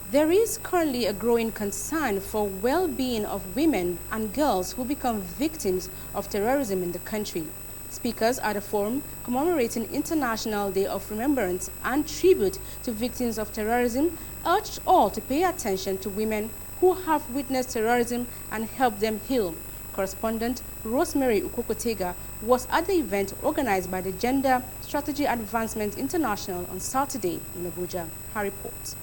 There is currently a growing concern for well-being of women and girls who become victims of terrorism in the country. Speakers at a forum commemorating International Day of Remembrance and Tribute to Victims of Terrorism urged all to pay attention to women who have witnessed terrorism and help them heal. Correspondent Rosemary Ukokotega was at the event organized by the Gender Strategy Advancement International on Saturday in Abuja. Her report.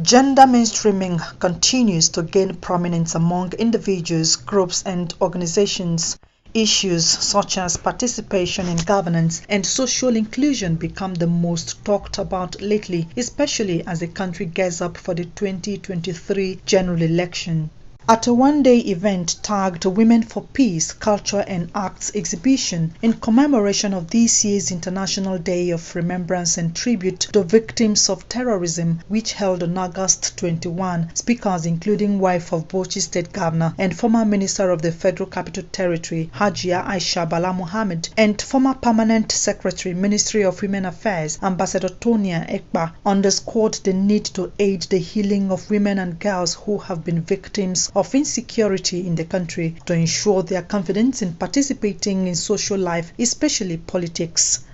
Gender mainstreaming continues to gain prominence among individuals, groups and organizations. Issues such as participation in governance and social inclusion become the most talked about lately, especially as the country gears up for the 2023 general election. At a one-day event tagged Women for Peace, Culture and Arts exhibition in commemoration of this year's International Day of Remembrance and Tribute to Victims of Terrorism, which held on August 21, speakers including wife of Bauchi State Governor and former Minister of the Federal Capital Territory, Hajia Aisha Bala Mohammed, and former Permanent Secretary, Ministry of Women Affairs, Ambassador Tonia Ekpa, underscored the need to aid the healing of women and girls who have been victims of insecurity in the country to ensure their confidence in participating in social life, especially politics.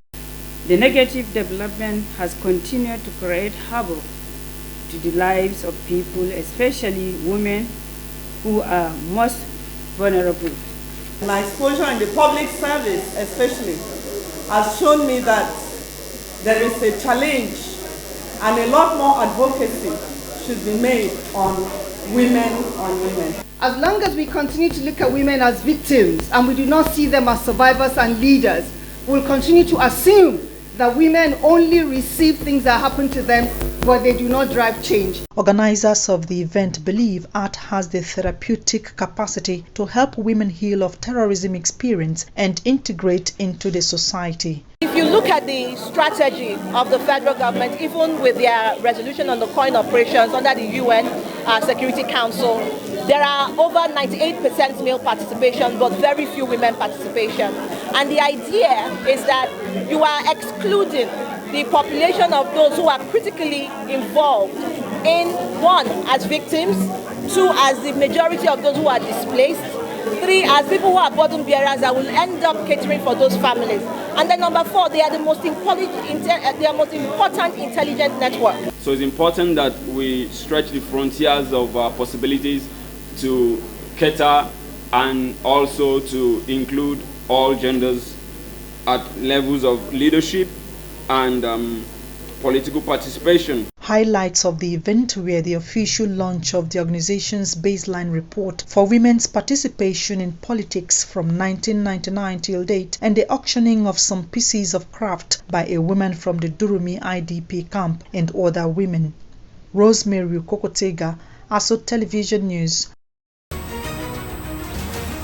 The negative development has continued to create havoc to the lives of people, especially women who are most vulnerable. My exposure in the public service especially has shown me that there is a challenge and a lot more advocacy should be made on women. As long as we continue to look at women as victims and we do not see them as survivors and leaders, we'll continue to assume that women only receive things that happen to them, but they do not drive change. Organizers of the event believe art has the therapeutic capacity to help women heal of terrorism experience and integrate into the society. If you look at the strategy of the federal government, even with their resolution on the coin operations under the UN Security Council, there are over 98% male participation, but very few women participation. And the idea is that you are excluding the population of those who are critically involved in, one, as victims, two, as the majority of those who are displaced, three, as people who are burden bearers that will end up catering for those families. And then number four, they are the most important intelligent network. So it's important that we stretch the frontiers of possibilities to cater and also to include all genders at levels of leadership and political participation. Highlights of the event were the official launch of the organization's baseline report for women's participation in politics from 1999 till date and the auctioning of some pieces of craft by a woman from the Durumi IDP camp and other women. Rosemary Ukokotega, ASO Television News.